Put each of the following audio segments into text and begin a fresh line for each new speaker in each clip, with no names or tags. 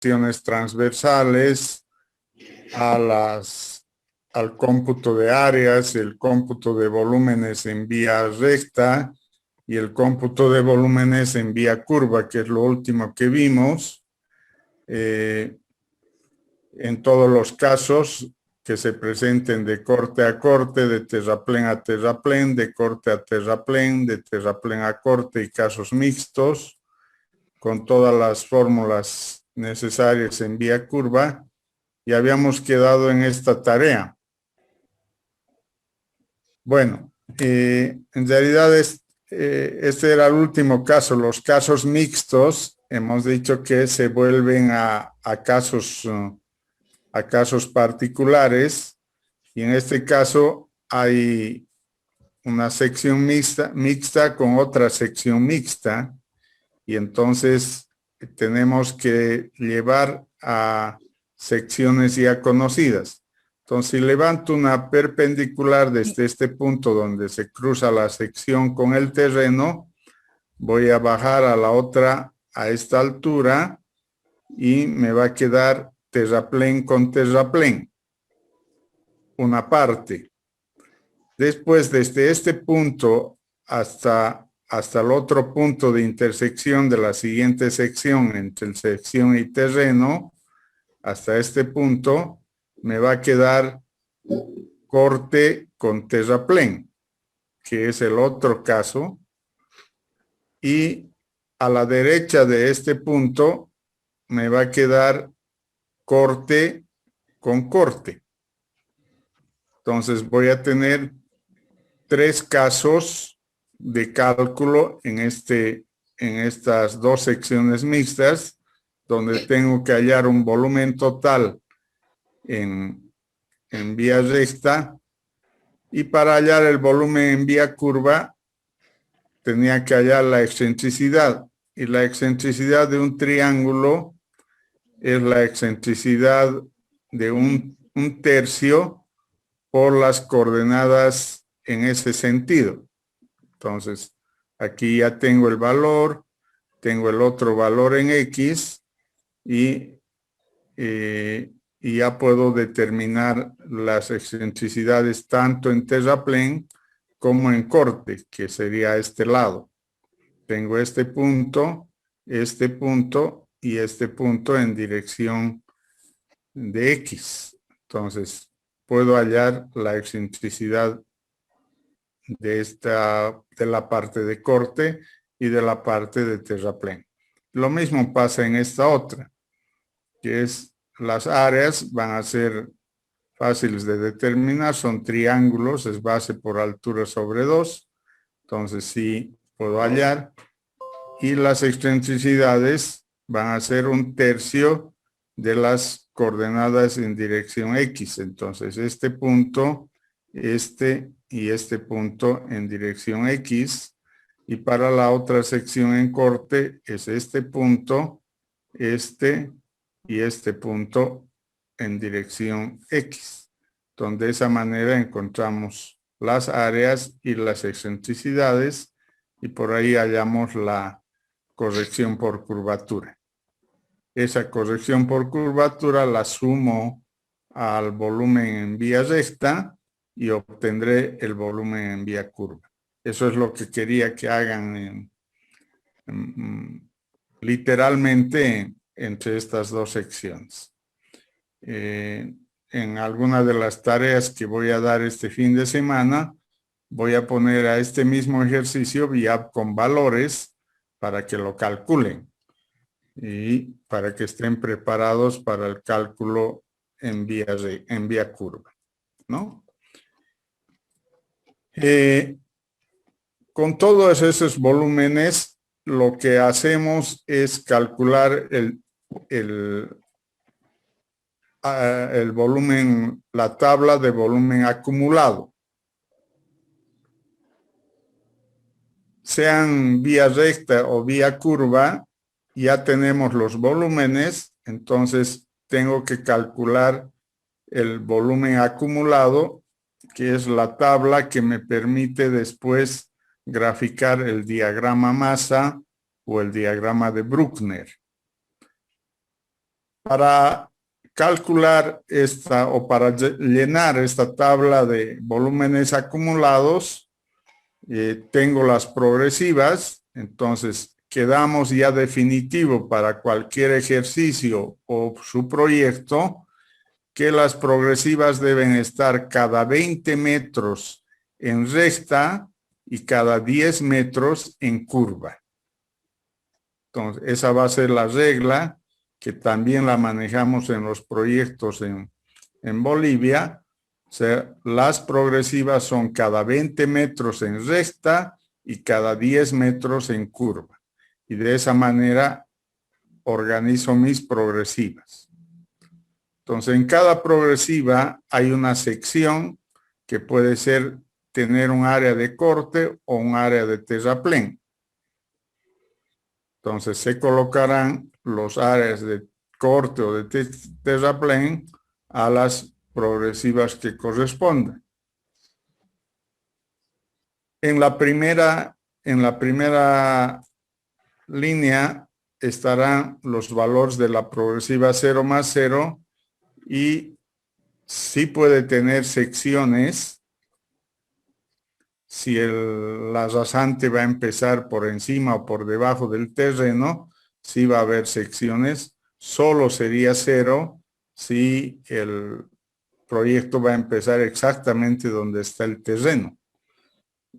secciones transversales, al cómputo de áreas, el cómputo de volúmenes en vía recta y el cómputo de volúmenes en vía curva, que es lo último que vimos. En todos los casos que se presenten de corte a corte, de terraplén a terraplén, de corte a terraplén, de terraplén a corte y casos mixtos, con todas las fórmulas necesarias en vía curva, y habíamos quedado en esta tarea. Bueno, en realidad este era el último caso. Los casos mixtos, hemos dicho que se vuelven a casos particulares, y en este caso hay una sección mixta con otra sección mixta, y entonces tenemos que llevar a secciones ya conocidas. Entonces, si levanto una perpendicular desde este punto donde se cruza la sección con el terreno, voy a bajar a la otra a esta altura y me va a quedar terraplén con terraplén, una parte. Después, desde este punto hasta el otro punto de intersección de la siguiente sección entre sección y terreno, hasta este punto, me va a quedar corte con terraplén, que es el otro caso. Y a la derecha de este punto me va a quedar corte con corte. Entonces voy a tener 3 casos de cálculo en estas 2 secciones mixtas, donde tengo que hallar un volumen total en vía recta, y para hallar el volumen en vía curva tenía que hallar la excentricidad, y la excentricidad de un triángulo es la excentricidad de un tercio por las coordenadas en ese sentido. Entonces, aquí ya tengo el valor, tengo el otro valor en X, y ya puedo determinar las excentricidades tanto en terraplén como en corte, que sería este lado. Tengo este punto y este punto en dirección de X. Entonces, puedo hallar la excentricidad de la parte de corte y de la parte de terraplén. Lo mismo pasa en esta otra, que es las áreas van a ser fáciles de determinar, son triángulos, es base por altura sobre 2, entonces sí puedo hallar, y las excentricidades van a ser un tercio de las coordenadas en dirección X, entonces este punto, y este punto en dirección X, y para la otra sección en corte es este punto, y este punto en dirección X, donde de esa manera encontramos las áreas y las excentricidades, y por ahí hallamos la corrección por curvatura. Esa corrección por curvatura la sumo al volumen en vía recta y obtendré el volumen en vía curva. Eso es lo que quería que hagan literalmente entre estas 2 secciones. En alguna de las tareas que voy a dar este fin de semana, voy a poner a este mismo ejercicio VIAP con valores para que lo calculen y para que estén preparados para el cálculo en vía curva, ¿no? Con todos esos volúmenes, lo que hacemos es calcular el volumen, la tabla de volumen acumulado. Sean vía recta o vía curva, ya tenemos los volúmenes, entonces tengo que calcular el volumen acumulado, que es la tabla que me permite después graficar el diagrama masa o el diagrama de Bruckner. Para calcular esta o para llenar esta tabla de volúmenes acumulados, tengo las progresivas, entonces quedamos ya definitivo para cualquier ejercicio o su proyecto que las progresivas deben estar cada 20 metros en recta y cada 10 metros en curva. Entonces, esa va a ser la regla que también la manejamos en los proyectos en Bolivia. O sea, las progresivas son cada 20 metros en recta y cada 10 metros en curva. Y de esa manera organizo mis progresivas. Entonces, en cada progresiva hay una sección que puede ser tener un área de corte o un área de terraplén. Entonces, se colocarán los áreas de corte o de terraplén a las progresivas que correspondan. En la primera línea estarán los valores de la progresiva 0 más 0 y sí puede tener secciones. Si la rasante va a empezar por encima o por debajo del terreno, sí va a haber secciones. Solo sería 0 si el proyecto va a empezar exactamente donde está el terreno.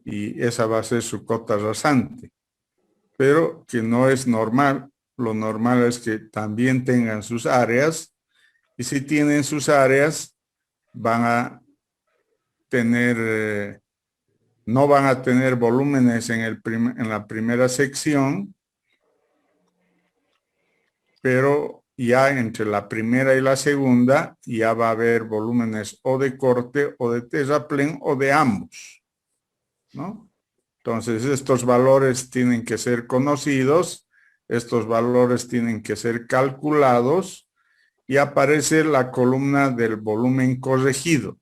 Y esa va a ser su cota rasante. Pero que no es normal. Lo normal es que también tengan sus áreas. Y si tienen sus áreas, van a tener... no van a tener volúmenes en la primera sección, pero ya entre la primera y la segunda ya va a haber volúmenes o de corte o de terraplén o de ambos, ¿no? Entonces estos valores tienen que ser conocidos, estos valores tienen que ser calculados y aparece la columna del volumen corregido.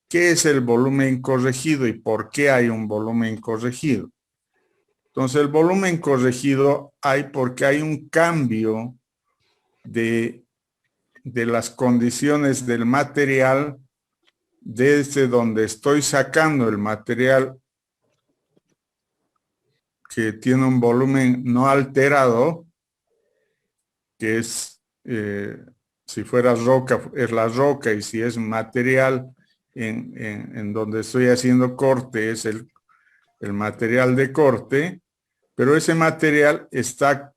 ¿Qué es el volumen corregido y por qué hay un volumen corregido? Entonces, el volumen corregido hay porque hay un cambio de las condiciones del material desde donde estoy sacando el material que tiene un volumen no alterado, que es, si fuera roca, es la roca, y si es material en donde estoy haciendo corte, es el material de corte, pero ese material está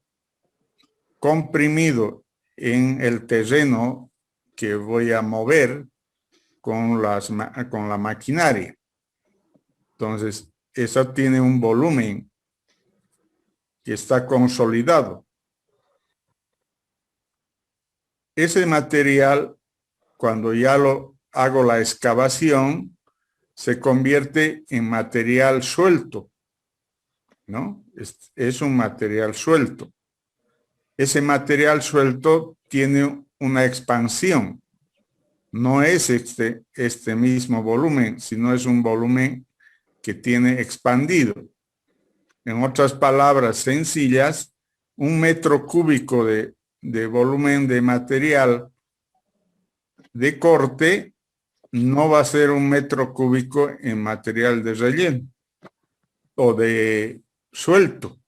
comprimido en el terreno que voy a mover con la maquinaria. Entonces, eso tiene un volumen que está consolidado. Ese material, cuando ya lo hago la excavación, se convierte en material suelto, ¿no? Es un material suelto. Ese material suelto tiene una expansión. No es este mismo volumen, sino es un volumen que tiene expandido. En otras palabras sencillas, 1 metro cúbico de volumen de material de corte no va a ser 1 metro cúbico en material de relleno o de suelto,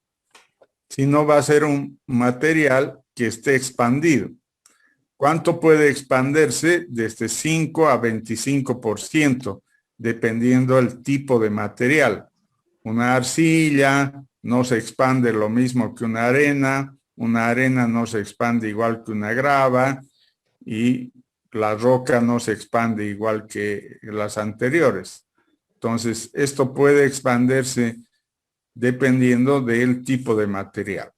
sino va a ser un material que esté expandido. ¿Cuánto puede expandirse? Desde 5 a 25%, dependiendo del tipo de material. Una arcilla no se expande lo mismo que una arena no se expande igual que una grava y la roca no se expande igual que las anteriores. Entonces, esto puede expandirse dependiendo del tipo de material.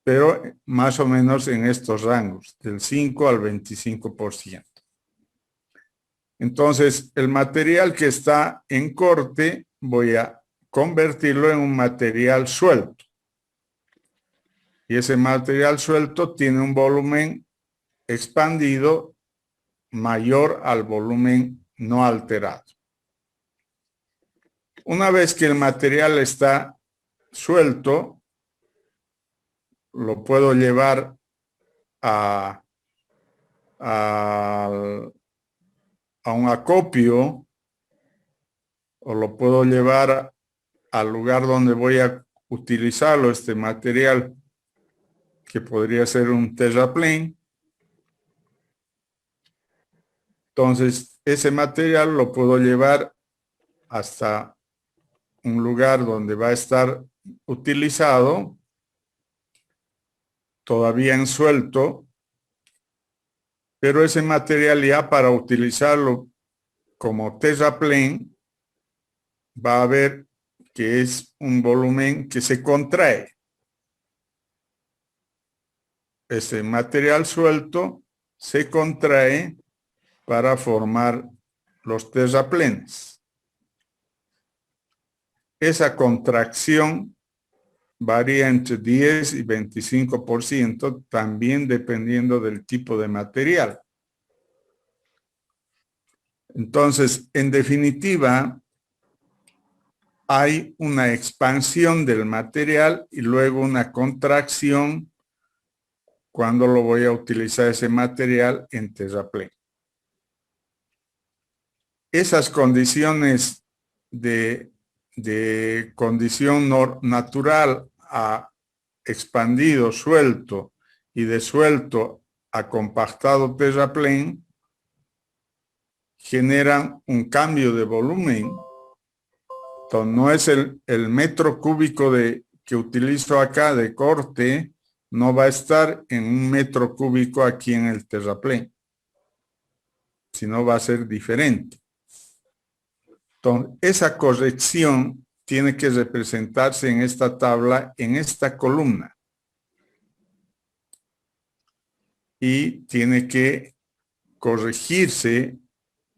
Pero más o menos en estos rangos, del 5 al 25%. Entonces, el material que está en corte, voy a convertirlo en un material suelto. Y ese material suelto tiene un volumen expandido mayor al volumen no alterado. Una vez que el material está suelto, lo puedo llevar a un acopio o lo puedo llevar al lugar donde voy a utilizarlo, este material, que podría ser un terraplén. Entonces, ese material lo puedo llevar hasta un lugar donde va a estar utilizado, todavía en suelto, pero ese material ya para utilizarlo como terraplén va a ver que es un volumen que se contrae. Ese material suelto se contrae para formar los terraplenes. Esa contracción varía entre 10 y 25%, también dependiendo del tipo de material. Entonces, en definitiva, hay una expansión del material y luego una contracción cuando lo voy a utilizar ese material en terraplén. Esas condiciones de condición natural a expandido, suelto, y de suelto a compactado terraplén generan un cambio de volumen. Entonces, no es el metro cúbico que utilizo acá de corte, no va a estar en un metro cúbico aquí en el terraplén, sino va a ser diferente. Entonces, esa corrección tiene que representarse en esta tabla, en esta columna. Y tiene que corregirse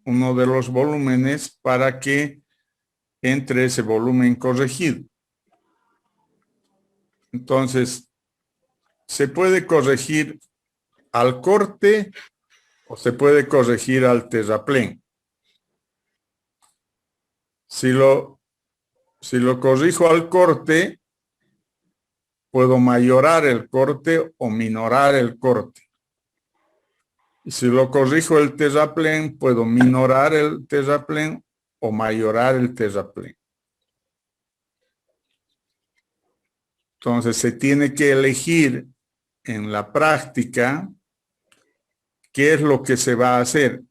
uno de los volúmenes para que entre ese volumen corregido. Entonces, se puede corregir al corte o se puede corregir al terraplén. Si lo corrijo al corte, puedo mayorar el corte o minorar el corte. Y si lo corrijo el terraplén, puedo minorar el terraplén o mayorar el terraplén. Entonces, se tiene que elegir en la práctica qué es lo que se va a hacer,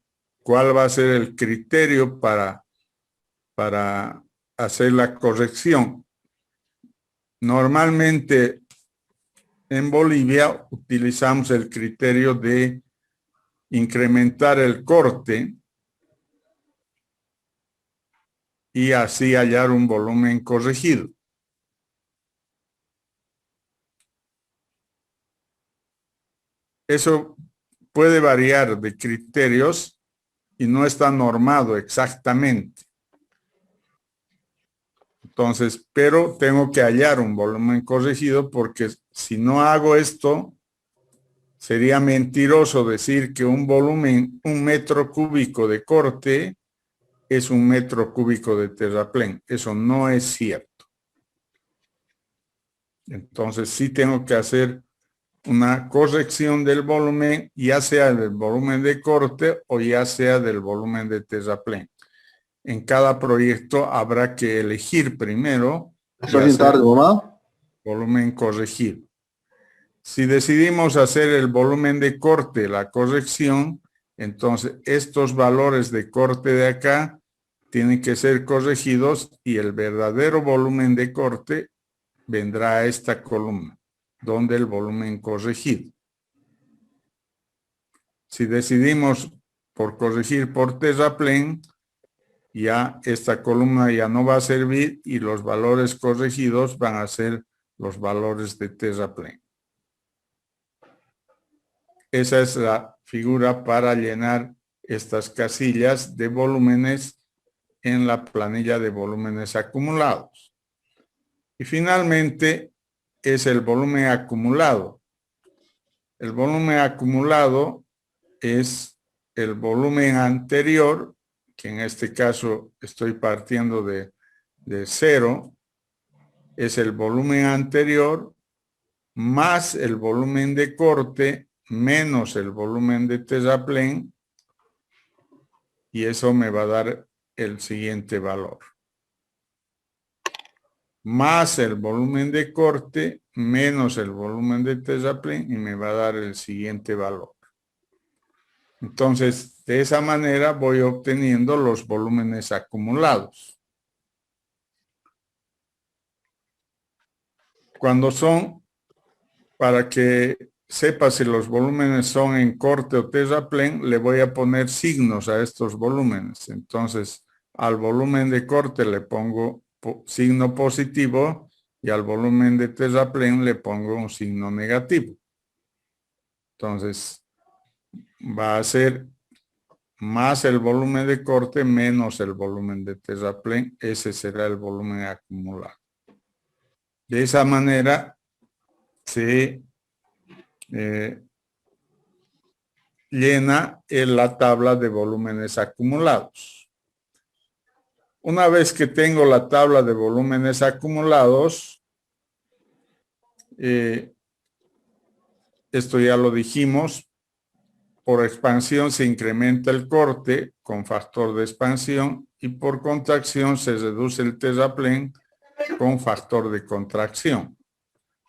cuál va a ser el criterio para hacer la corrección. Normalmente en Bolivia utilizamos el criterio de incrementar el corte y así hallar un volumen corregido. Eso puede variar de criterios y no está normado exactamente. Entonces, pero tengo que hallar un volumen corregido porque si no hago esto, sería mentiroso decir que un volumen, un metro cúbico de corte es un metro cúbico de terraplén. Eso no es cierto. Entonces, sí tengo que hacer una corrección del volumen, ya sea del volumen de corte o ya sea del volumen de terraplén. En cada proyecto habrá que elegir primero volumen corregido. Si decidimos hacer el volumen de corte, la corrección, entonces estos valores de corte de acá tienen que ser corregidos y el verdadero volumen de corte vendrá a esta columna, donde el volumen corregido. Si decidimos por corregir por terraplén, ya esta columna ya no va a servir y los valores corregidos van a ser los valores de terraplén. Esa es la figura para llenar estas casillas de volúmenes en la planilla de volúmenes acumulados. Y finalmente es el volumen acumulado. El volumen acumulado es el volumen anterior, que en este caso estoy partiendo de 0, es el volumen anterior más el volumen de corte menos el volumen de terraplén, y eso me va a dar el siguiente valor. Más el volumen de corte menos el volumen de terraplén, y me va a dar el siguiente valor. Entonces, de esa manera voy obteniendo los volúmenes acumulados. Cuando son, para que sepa si los volúmenes son en corte o terraplén, le voy a poner signos a estos volúmenes. Entonces, al volumen de corte le pongo signo positivo y al volumen de terraplén le pongo un signo negativo. Entonces, va a ser más el volumen de corte menos el volumen de terraplén. Ese será el volumen acumulado. De esa manera se llena la tabla de volúmenes acumulados. Una vez que tengo la tabla de volúmenes acumulados, esto ya lo dijimos, por expansión se incrementa el corte con factor de expansión y por contracción se reduce el terraplén con factor de contracción.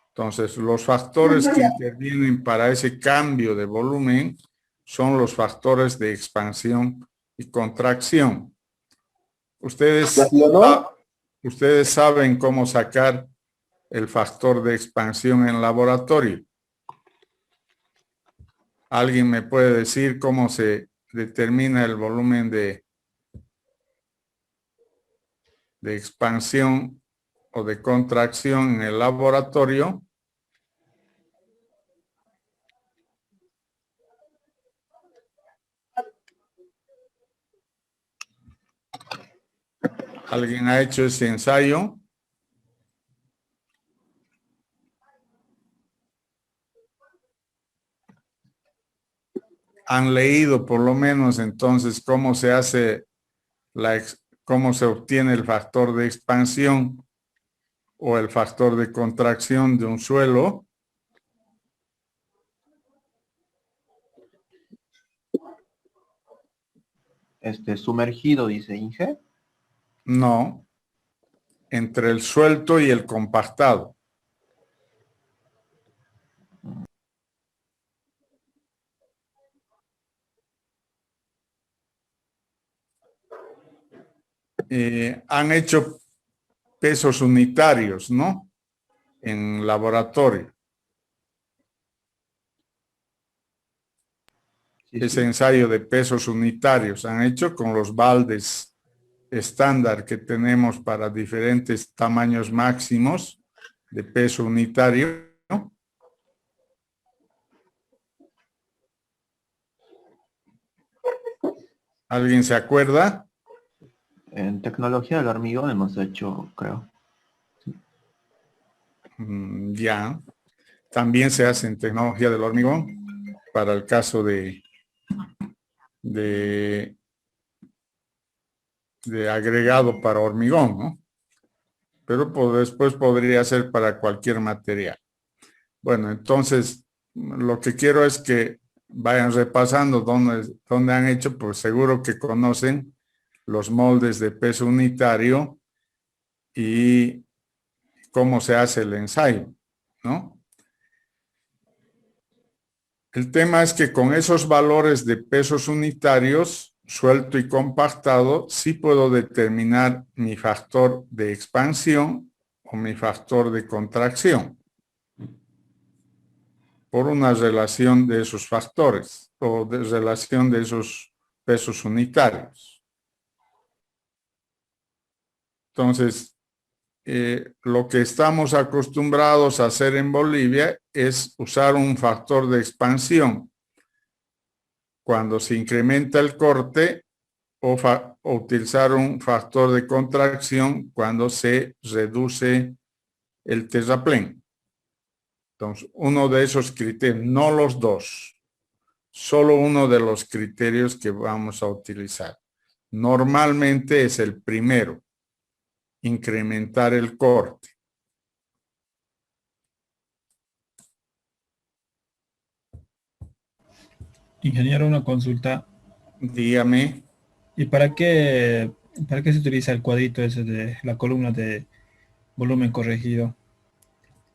Entonces, los factores que intervienen para ese cambio de volumen son los factores de expansión y contracción. Ustedes saben cómo sacar el factor de expansión en laboratorio. ¿Alguien me puede decir cómo se determina el volumen de expansión o de contracción en el laboratorio? ¿Alguien ha hecho ese ensayo? Han leído por lo menos entonces cómo se hace cómo se obtiene el factor de expansión o el factor de contracción de un suelo.
Sumergido, dice Inge.
No, entre el suelto y el compactado. Han hecho pesos unitarios, ¿no? En laboratorio.
Sí,
Ese
sí.
ensayo de pesos unitarios han hecho con los baldes estándar que tenemos para diferentes tamaños máximos de peso unitario. ¿Alguien se acuerda?
En tecnología del hormigón hemos hecho, creo.
Ya. También se hace en tecnología del hormigón para el caso de agregado para hormigón, ¿no? Pero después podría ser para cualquier material. Bueno, entonces lo que quiero es que vayan repasando dónde han hecho, pues seguro que conocen los moldes de peso unitario y cómo se hace el ensayo, ¿no? El tema es que con esos valores de pesos unitarios, suelto y compactado, sí puedo determinar mi factor de expansión o mi factor de contracción por una relación de esos factores o de relación de esos pesos unitarios. Entonces, lo que estamos acostumbrados a hacer en Bolivia es usar un factor de expansión cuando se incrementa el corte o utilizar un factor de contracción cuando se reduce el terraplén. Entonces, uno de esos criterios, no los dos, solo uno de los criterios que vamos a utilizar. Normalmente es el primero, incrementar el corte.
Ingeniero, una consulta.
Dígame.
¿Y para qué se utiliza el cuadrito ese de la columna de volumen corregido?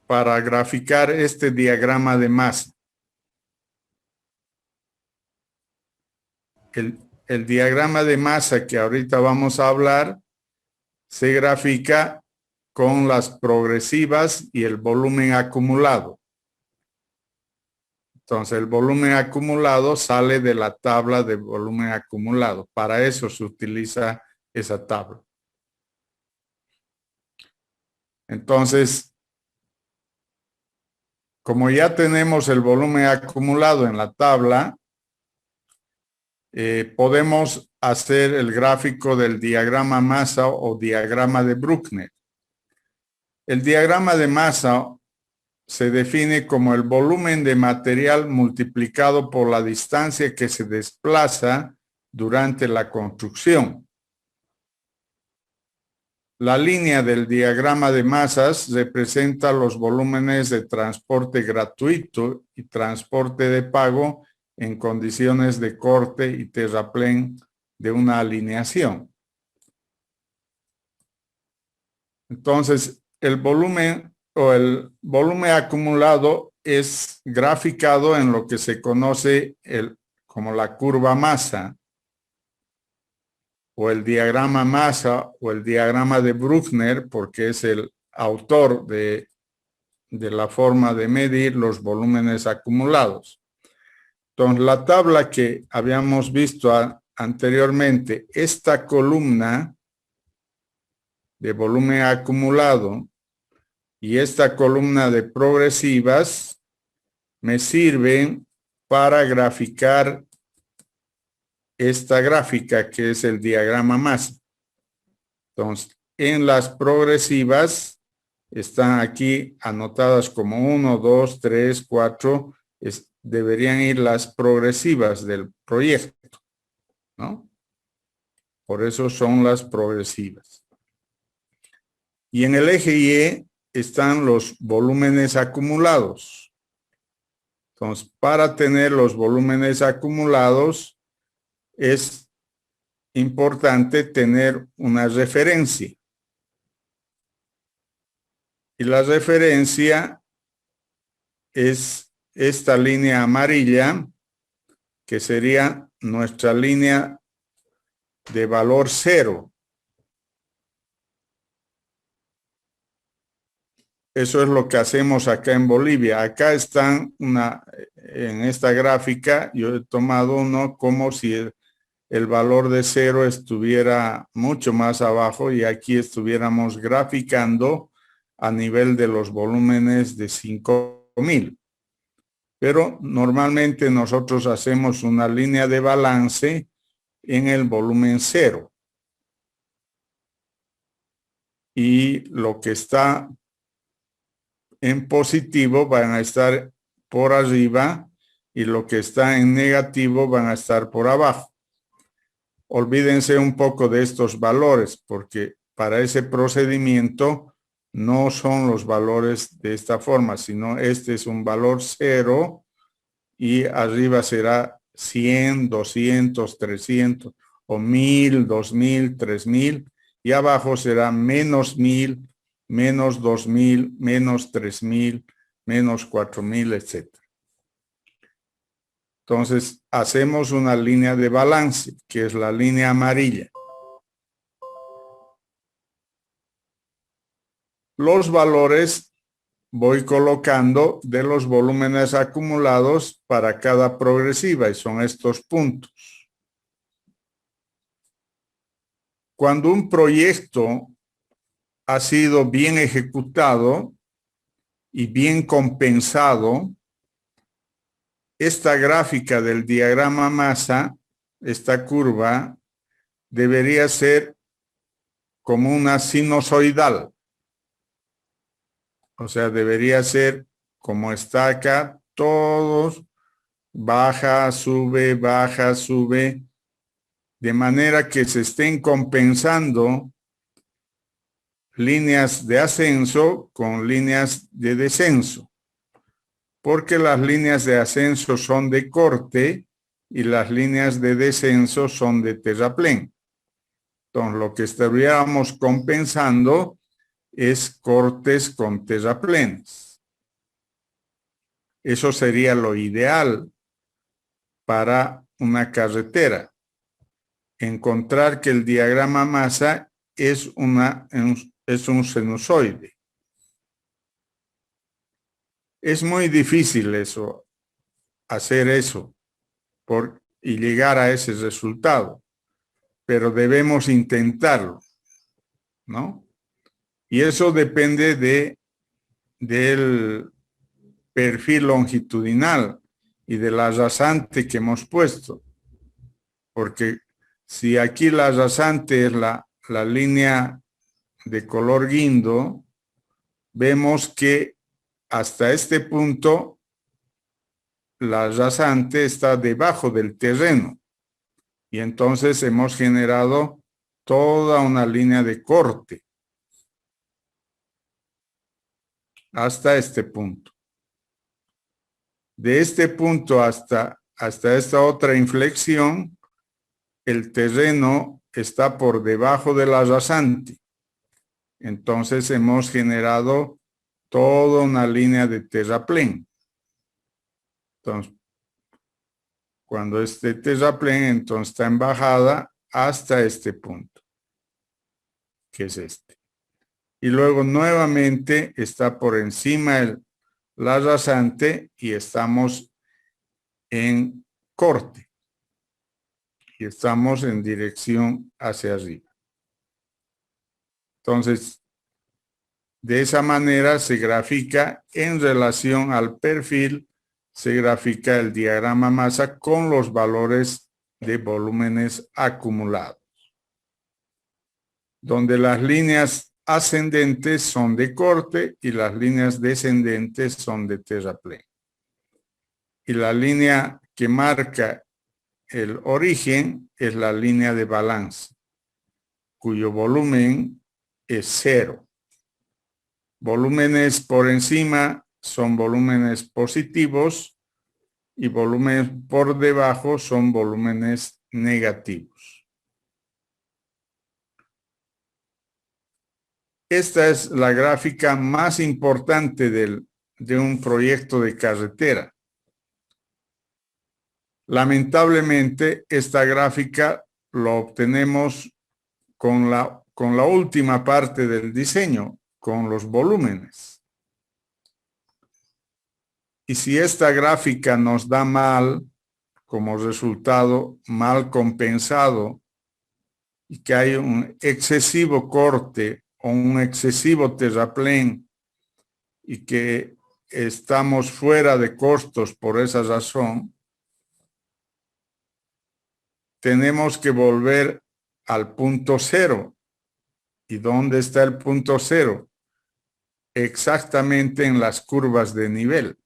Para graficar este diagrama de masa. El diagrama de masa que ahorita vamos a hablar se grafica con las progresivas y el volumen acumulado. Entonces, el volumen acumulado sale de la tabla de volumen acumulado. Para eso se utiliza esa tabla. Entonces, como ya tenemos el volumen acumulado en la tabla, podemos hacer el gráfico del diagrama masa o diagrama de Bruckner. El diagrama de masa se define como el volumen de material multiplicado por la distancia que se desplaza durante la construcción. La línea del diagrama de masas representa los volúmenes de transporte gratuito y transporte de pago en condiciones de corte y terraplén de una alineación. Entonces, el volumen acumulado es graficado en lo que se conoce como la curva masa, o el diagrama masa, o el diagrama de Bruckner, porque es el autor de la forma de medir los volúmenes acumulados. Entonces, la tabla que habíamos visto anteriormente, esta columna de volumen acumulado y esta columna de progresivas me sirven para graficar esta gráfica que es el diagrama masa. Entonces, en las progresivas están aquí anotadas como 1, 2, 3, 4. Deberían ir las progresivas del proyecto, ¿no? Por eso son las progresivas. Y en el eje Y están los volúmenes acumulados. Entonces, para tener los volúmenes acumulados, es importante tener una referencia. Y la referencia es esta línea amarilla, que sería nuestra línea de valor cero. Eso es lo que hacemos acá en Bolivia. Acá están en esta gráfica, yo he tomado uno como si el valor de cero estuviera mucho más abajo y aquí estuviéramos graficando a nivel de los volúmenes de 5.000. Pero normalmente nosotros hacemos una línea de balance en el volumen cero. Y lo que está en positivo van a estar por arriba y lo que está en negativo van a estar por abajo. Olvídense un poco de estos valores porque para ese procedimiento no son los valores de esta forma, sino este es un valor cero y arriba será 100, 200, 300 o 1000, 2000, 3000 y abajo será menos 1000, menos 2000, menos 3000, menos 4000, etc. Entonces, hacemos una línea de balance, que es la línea amarilla. Los valores voy colocando de los volúmenes acumulados para cada progresiva y son estos puntos. Cuando un proyecto ha sido bien ejecutado y bien compensado, esta gráfica del diagrama masa, esta curva, debería ser como una sinusoidal. O sea, debería ser como está acá, todos baja, sube, de manera que se estén compensando líneas de ascenso con líneas de descenso. Porque las líneas de ascenso son de corte y las líneas de descenso son de terraplén. Entonces, lo que estaríamos compensando es cortes con terraplenes. Eso sería lo ideal para una carretera. Encontrar que el diagrama masa es un sinusoide. Es muy difícil eso, hacer eso y llegar a ese resultado, pero debemos intentarlo, ¿no? Y eso depende del perfil longitudinal y de la rasante que hemos puesto. Porque si aquí la rasante es la línea de color guindo, vemos que hasta este punto la rasante está debajo del terreno. Y entonces hemos generado toda una línea de corte hasta este punto. De este punto hasta esta otra inflexión, el terreno está por debajo de la rasante. Entonces hemos generado toda una línea de terraplén. Entonces, cuando este terraplén entonces está en bajada hasta este punto, que es este. Y luego nuevamente está por encima la rasante y estamos en corte. Y estamos en dirección hacia arriba. Entonces, de esa manera se grafica en relación al perfil, se grafica el diagrama masa con los valores de volúmenes acumulados, donde las líneas ascendentes son de corte y las líneas descendentes son de terraplén. Y la línea que marca el origen es la línea de balance, cuyo volumen es 0. Volúmenes por encima son volúmenes positivos y volúmenes por debajo son volúmenes negativos. Esta es la gráfica más importante de un proyecto de carretera. Lamentablemente, esta gráfica lo obtenemos con la última parte del diseño, con los volúmenes. Y si esta gráfica nos da mal, como resultado mal compensado, y que hay un excesivo corte o un excesivo terraplén, y que estamos fuera de costos por esa razón, tenemos que volver al punto cero. ¿Y dónde está el punto cero? Exactamente en las curvas de nivel.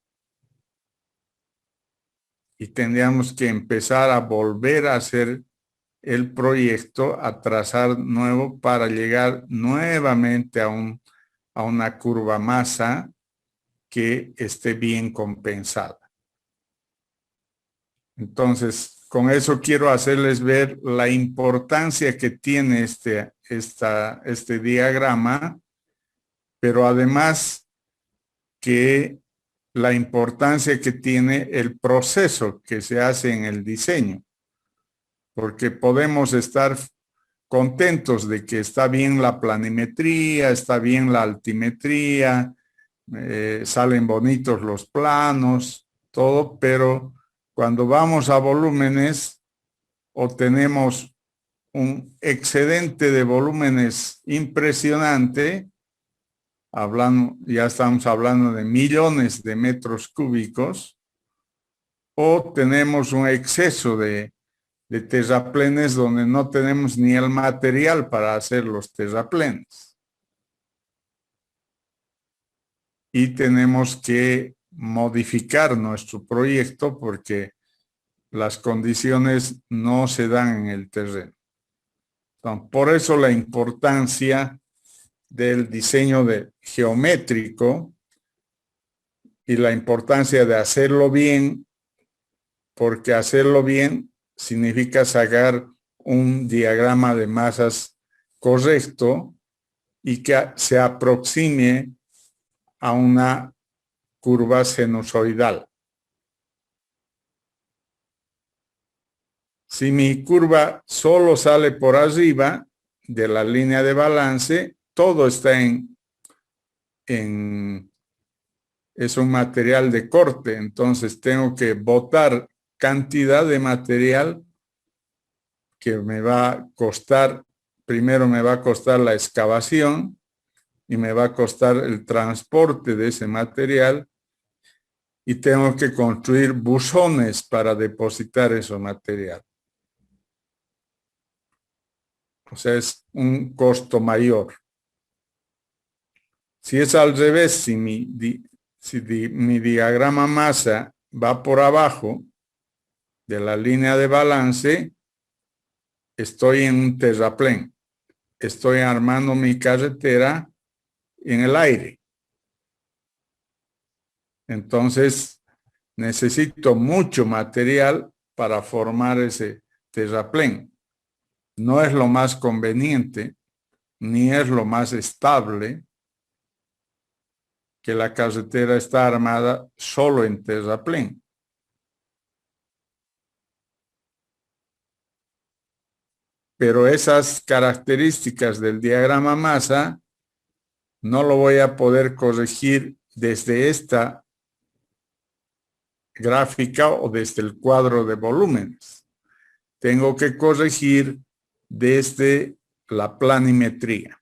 Y tendríamos que empezar a volver a hacer el proyecto, a trazar nuevo para llegar nuevamente a una curva masa que esté bien compensada. Entonces, con eso quiero hacerles ver la importancia que tiene este diagrama, pero además que la importancia que tiene el proceso que se hace en el diseño, porque podemos estar contentos de que está bien la planimetría, está bien la altimetría, salen bonitos los planos, todo, pero cuando vamos a volúmenes o tenemos un excedente de volúmenes impresionante, ya estamos hablando de millones de metros cúbicos, o tenemos un exceso de terraplenes donde no tenemos ni el material para hacer los terraplenes. Y tenemos que modificar nuestro proyecto porque las condiciones no se dan en el terreno. Entonces, por eso la importancia del diseño geométrico y la importancia de hacerlo bien porque hacerlo bien significa sacar un diagrama de masas correcto y que se aproxime a una curva sinusoidal. Si mi curva solo sale por arriba de la línea de balance, todo está es un material de corte, entonces tengo que botar cantidad de material que me va a costar, primero me va a costar la excavación y me va a costar el transporte de ese material y tengo que construir buzones para depositar ese material. O sea, es un costo mayor. Si es al revés, si mi diagrama masa va por abajo de la línea de balance, estoy en un terraplén. Estoy armando mi carretera en el aire. Entonces, necesito mucho material para formar ese terraplén. No es lo más conveniente, ni es lo más estable que la carretera está armada solo en terraplén. Pero esas características del diagrama masa no lo voy a poder corregir desde esta gráfica o desde el cuadro de volúmenes. Tengo que corregir desde la planimetría.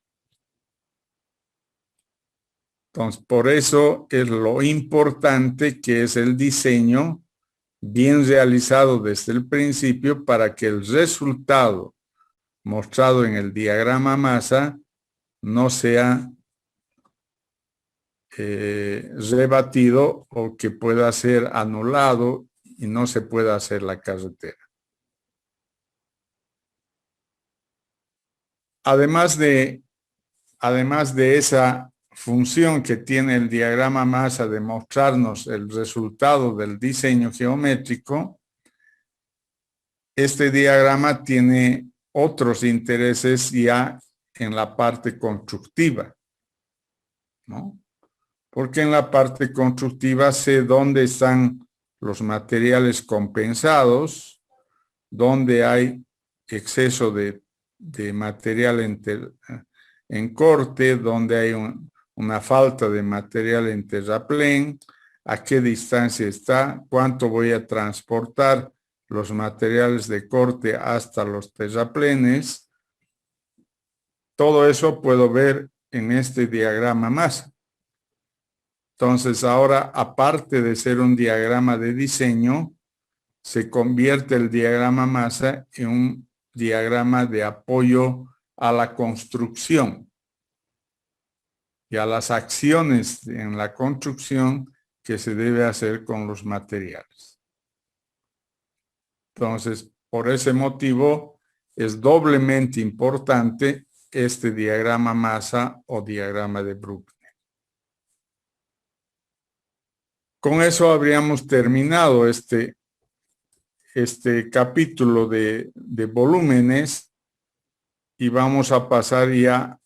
Entonces, por eso es lo importante que es el diseño bien realizado desde el principio para que el resultado mostrado en el diagrama masa no sea rebatido o que pueda ser anulado y no se pueda hacer la carretera. Además de esa función que tiene el diagrama masa de mostrarnos el resultado del diseño geométrico, este diagrama tiene otros intereses ya en la parte constructiva, ¿no? Porque en la parte constructiva sé dónde están los materiales compensados, dónde hay exceso de material en corte, dónde hay una falta de material en terraplén, a qué distancia está, cuánto voy a transportar los materiales de corte hasta los terraplenes. Todo eso puedo ver en este diagrama masa. Entonces ahora, aparte de ser un diagrama de diseño, se convierte el diagrama masa en un diagrama de apoyo a la construcción y a las acciones en la construcción que se debe hacer con los materiales. Entonces, por ese motivo, es doblemente importante este diagrama masa o diagrama de Bruchner. Con eso habríamos terminado este capítulo de volúmenes y vamos a pasar ya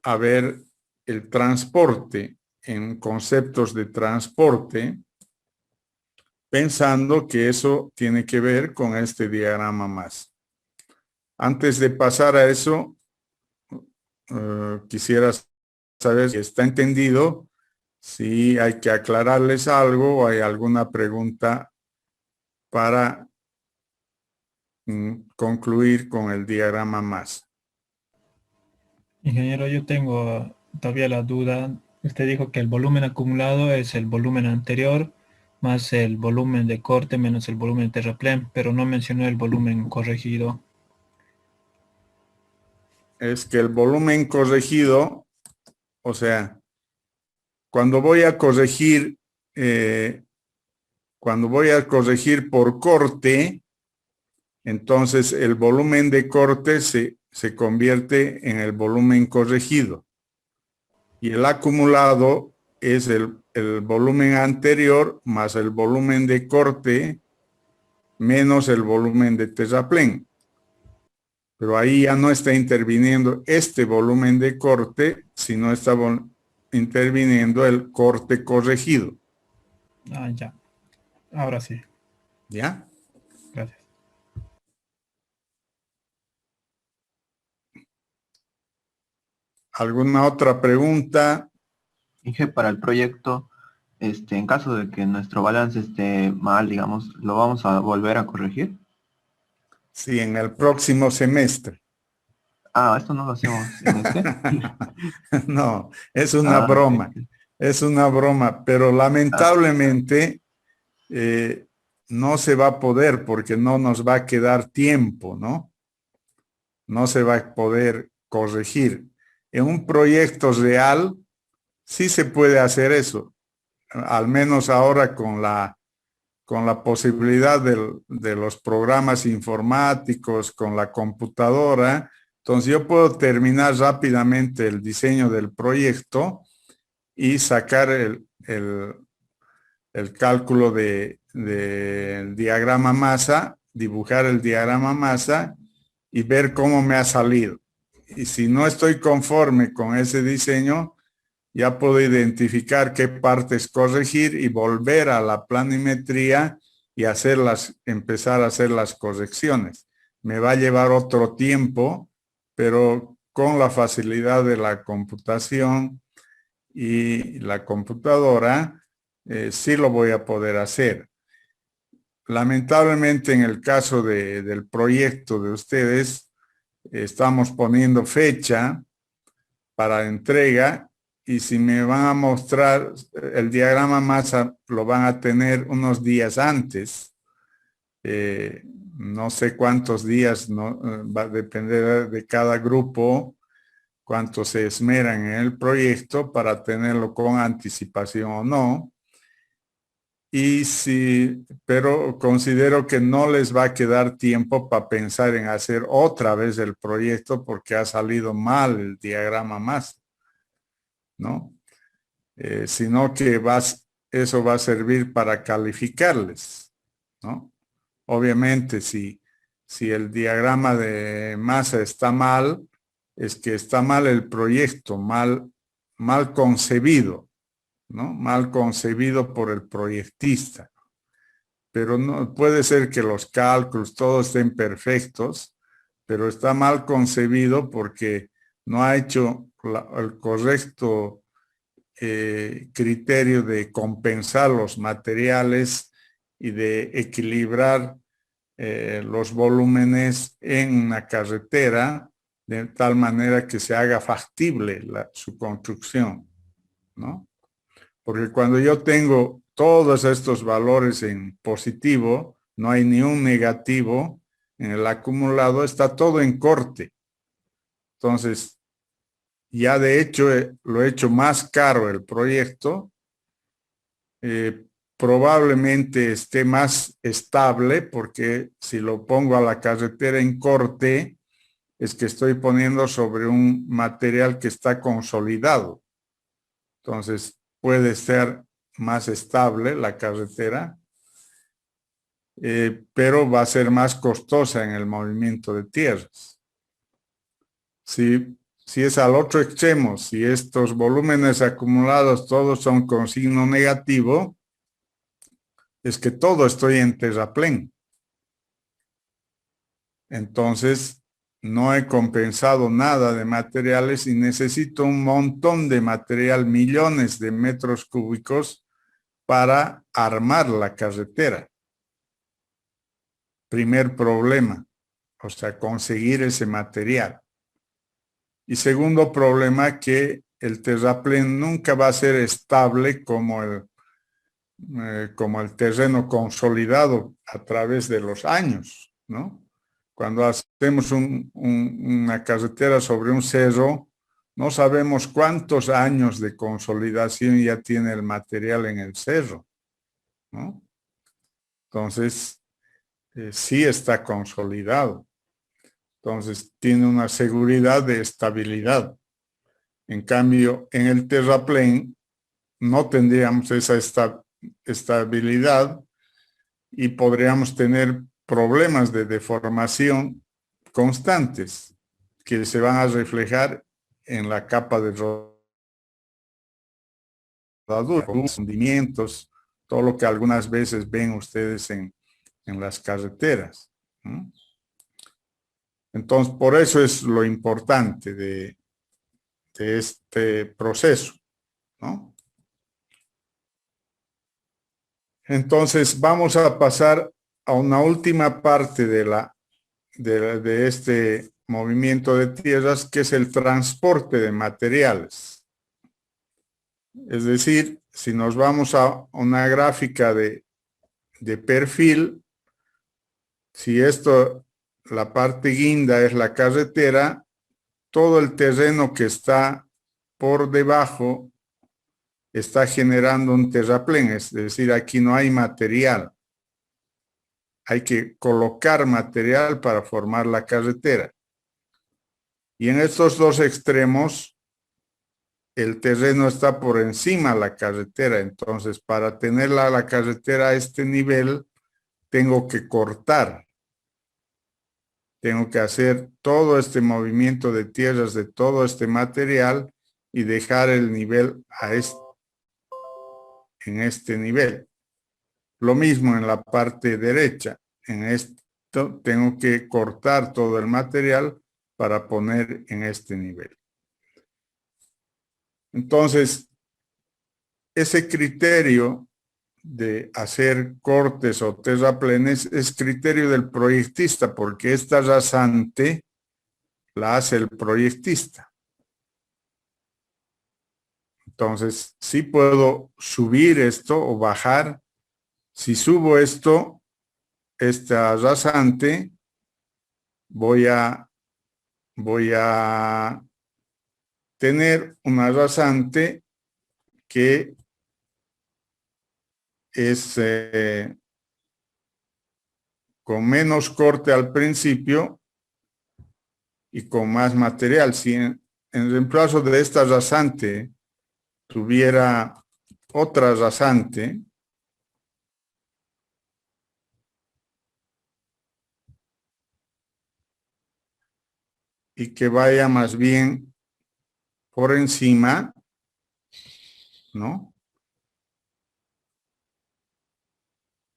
a ver el transporte en conceptos de transporte, pensando que eso tiene que ver con este diagrama más. Antes de pasar a eso, quisiera saber si está entendido, si hay que aclararles algo o hay alguna pregunta para concluir con el diagrama más.
Ingeniero, yo tengo todavía la duda. Usted dijo que el volumen acumulado es el volumen anterior más el volumen de corte menos el volumen de terraplén, pero no mencionó el volumen corregido.
Es que el volumen corregido, o sea, cuando voy a corregir por corte, entonces el volumen de corte se convierte en el volumen corregido. Y el acumulado es el volumen anterior más el volumen de corte menos el volumen de terraplén. Pero ahí ya no está interviniendo este volumen de corte, sino está interviniendo el corte corregido.
Ah, ya. Ahora sí.
¿Ya?
Gracias.
¿Alguna otra pregunta?
Dije para el proyecto, en caso de que nuestro balance esté mal, digamos, ¿lo vamos a volver a corregir?
Sí, en el próximo semestre.
Ah, esto no lo hacemos en este.
No, es una
Ah, ok,
broma.
ok.
Es una broma, pero
Ah,
lamentablemente eh, no se va a poder porque no nos va a quedar tiempo, ¿no? No se va a poder corregir. En un proyecto real sí se puede hacer eso, al menos ahora con la posibilidad de los programas informáticos, con la computadora. Entonces yo puedo terminar rápidamente el diseño del proyecto y sacar el cálculo del diagrama masa, dibujar el diagrama masa y ver cómo me ha salido. Y si no estoy conforme con ese diseño, ya puedo identificar qué partes corregir y volver a la planimetría y empezar a hacer las correcciones. Me va a llevar otro tiempo, pero con la facilidad de la computación y la computadora, sí lo voy a poder hacer. Lamentablemente en el caso del proyecto de ustedes, estamos poniendo fecha para entrega y si me van a mostrar el diagrama masa, lo van a tener unos días antes. No sé cuántos días, no, va a depender de cada grupo, cuánto se esmeran en el proyecto para tenerlo con anticipación o no. Pero considero que no les va a quedar tiempo para pensar en hacer otra vez el proyecto porque ha salido mal el diagrama masa, ¿no? Sino que eso va a servir para calificarles, ¿no? Obviamente, si el diagrama de masa está mal, es que está mal el proyecto, mal concebido, ¿no? Mal concebido por el proyectista. Pero no puede ser que los cálculos todos estén perfectos, pero está mal concebido porque no ha hecho el correcto criterio de compensar los materiales y de equilibrar los volúmenes en una carretera de tal manera que se haga factible su construcción, ¿no? Porque cuando yo tengo todos estos valores en positivo, no hay ni un negativo en el acumulado, está todo en corte. Entonces, ya de hecho lo he hecho más caro el proyecto, probablemente esté más estable porque si lo pongo a la carretera en corte, es que estoy poniendo sobre un material que está consolidado. Entonces, puede ser más estable la carretera, pero va a ser más costosa en el movimiento de tierras. Si es al otro extremo, si estos volúmenes acumulados todos son con signo negativo, es que todo estoy en terraplén. Entonces, no he compensado nada de materiales y necesito un montón de material, millones de metros cúbicos para armar la carretera. Primer problema, o sea, conseguir ese material. Y segundo problema, que el terraplén nunca va a ser estable como el terreno consolidado a través de los años, ¿no? Cuando hacemos una carretera sobre un cerro, no sabemos cuántos años de consolidación ya tiene el material en el cerro, ¿no? Entonces, sí está consolidado. Entonces, tiene una seguridad de estabilidad. En cambio, en el terraplén no tendríamos esa estabilidad y podríamos tener problemas de deformación constantes que se van a reflejar en la capa de rodadura, hundimientos, todo lo que algunas veces ven ustedes en las carreteras. ¿No? Entonces, por eso es lo importante de este proceso, ¿no? Entonces, vamos a pasar a una última parte de este movimiento de tierras, que es el transporte de materiales. Es decir, si nos vamos a una gráfica de perfil, si esto, la parte guinda es la carretera, todo el terreno que está por debajo está generando un terraplén, es decir, aquí no hay material. Hay que colocar material para formar la carretera. Y en estos dos extremos, el terreno está por encima de la carretera. Entonces, para tener la carretera a este nivel, tengo que cortar. Tengo que hacer todo este movimiento de tierras de todo este material y dejar el nivel en este nivel. Lo mismo en la parte derecha. En esto tengo que cortar todo el material para poner en este nivel. Entonces, ese criterio de hacer cortes o terraplenes es criterio del proyectista, porque esta rasante la hace el proyectista. Entonces, sí puedo subir esto o bajar. Si subo esto, esta rasante, voy a tener una rasante que es con menos corte al principio y con más material. Si en reemplazo de esta rasante tuviera otra rasante, y que vaya más bien por encima, ¿no?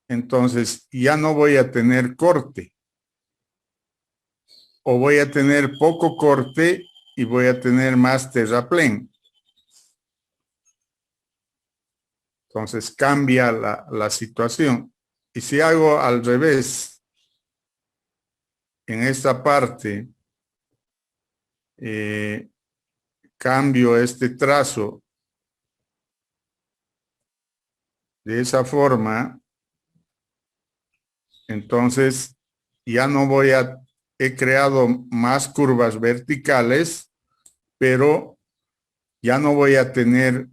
Entonces ya no voy a tener corte. O voy a tener poco corte y voy a tener más terraplén. Entonces cambia la situación. Y si hago al revés, en esta parte, cambio este trazo de esa forma, entonces ya no voy a, he creado más curvas verticales, pero ya no voy a tener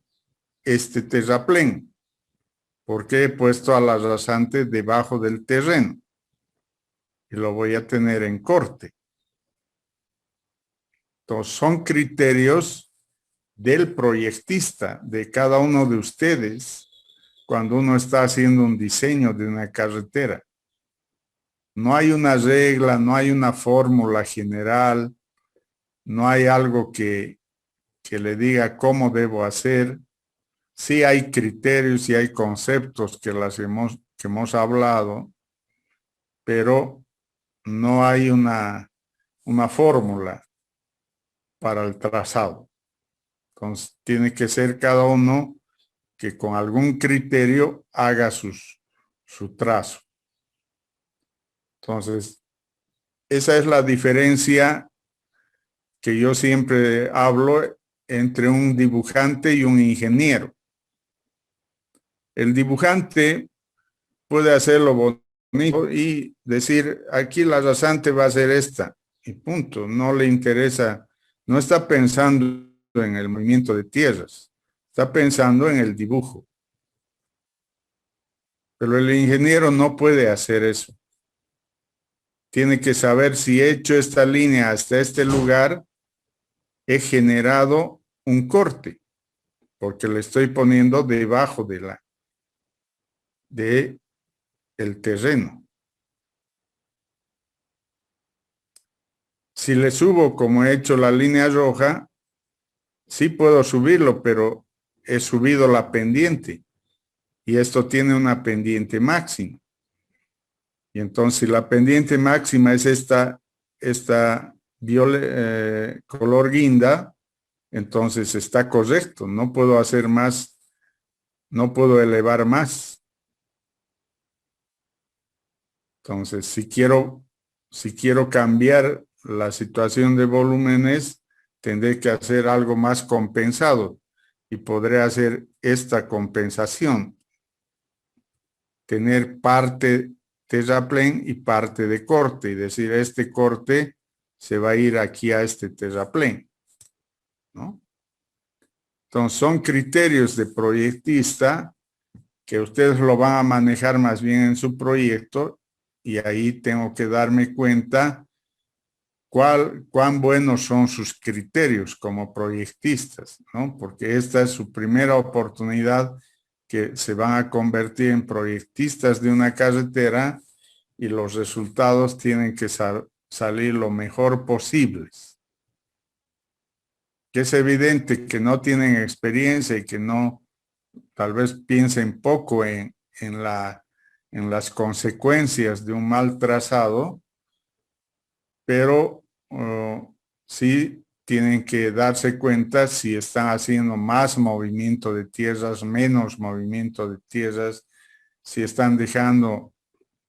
este terraplén, porque he puesto a la rasante debajo del terreno y lo voy a tener en corte. Entonces son criterios del proyectista, de cada uno de ustedes, cuando uno está haciendo un diseño de una carretera. No hay una regla, no hay una fórmula general, no hay algo que le diga cómo debo hacer. Sí hay criterios y hay conceptos que hemos hablado, pero no hay una fórmula para el trazado. Entonces, tiene que ser cada uno que con algún criterio haga su trazo. Entonces, esa es la diferencia que yo siempre hablo entre un dibujante y un ingeniero. El dibujante puede hacerlo bonito y decir, aquí la rasante va a ser esta, y punto. No le interesa, no está pensando en el movimiento de tierras, está pensando en el dibujo. Pero el ingeniero no puede hacer eso. Tiene que saber si he hecho esta línea hasta este lugar, he generado un corte, porque le estoy poniendo debajo de el terreno. Si le subo como he hecho la línea roja, sí puedo subirlo, pero he subido la pendiente. Y esto tiene una pendiente máxima. Y entonces si la pendiente máxima es esta color guinda, entonces está correcto. No puedo hacer más, no puedo elevar más. Entonces, si quiero cambiar la situación de volúmenes, tendré que hacer algo más compensado. Y podré hacer esta compensación. Tener parte terraplén y parte de corte. Y decir, este corte se va a ir aquí a este terraplén, ¿no? Entonces, son criterios de proyectista que ustedes lo van a manejar más bien en su proyecto y ahí tengo que darme cuenta cuán buenos son sus criterios como proyectistas, ¿no? Porque esta es su primera oportunidad que se van a convertir en proyectistas de una carretera y los resultados tienen que salir lo mejor posibles. Que es evidente que no tienen experiencia y que no, tal vez piensen poco en las consecuencias de un mal trazado, pero sí tienen que darse cuenta si están haciendo más movimiento de tierras, menos movimiento de tierras, si están dejando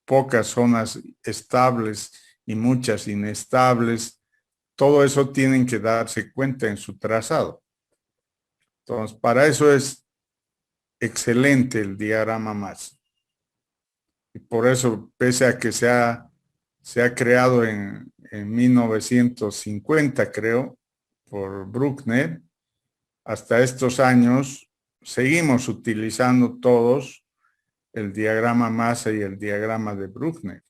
pocas zonas estables y muchas inestables. Todo eso tienen que darse cuenta en su trazado. Entonces, para eso es excelente el diagrama MAS. Y por eso, pese a que se ha creado en 1950, creo, por Bruckner, hasta estos años seguimos utilizando todos el diagrama MAS y el diagrama de Bruckner,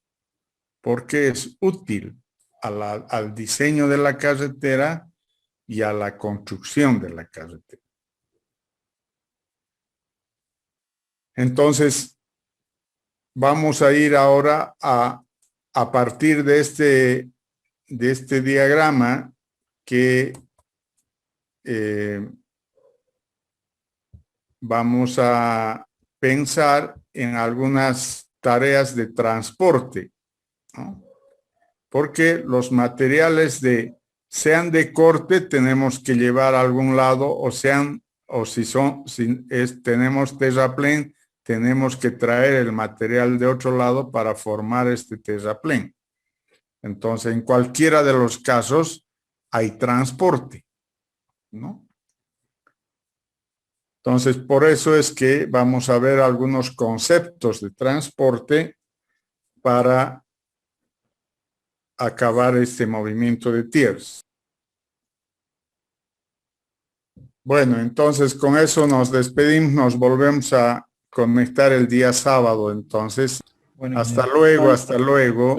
porque es útil al diseño de la carretera y a la construcción de la carretera. Entonces, vamos a ir ahora a partir de este diagrama que vamos a pensar en algunas tareas de transporte, ¿no? Porque los materiales sean de corte, tenemos que llevar a algún lado, o si tenemos terraplén, tenemos que traer el material de otro lado para formar este terraplén. Entonces, en cualquiera de los casos hay transporte, ¿no? Entonces, por eso es que vamos a ver algunos conceptos de transporte para acabar este movimiento de tierras. Bueno, entonces con eso nos despedimos, nos volvemos a conectar el día sábado, entonces.
Bueno,
Hasta luego, hasta luego.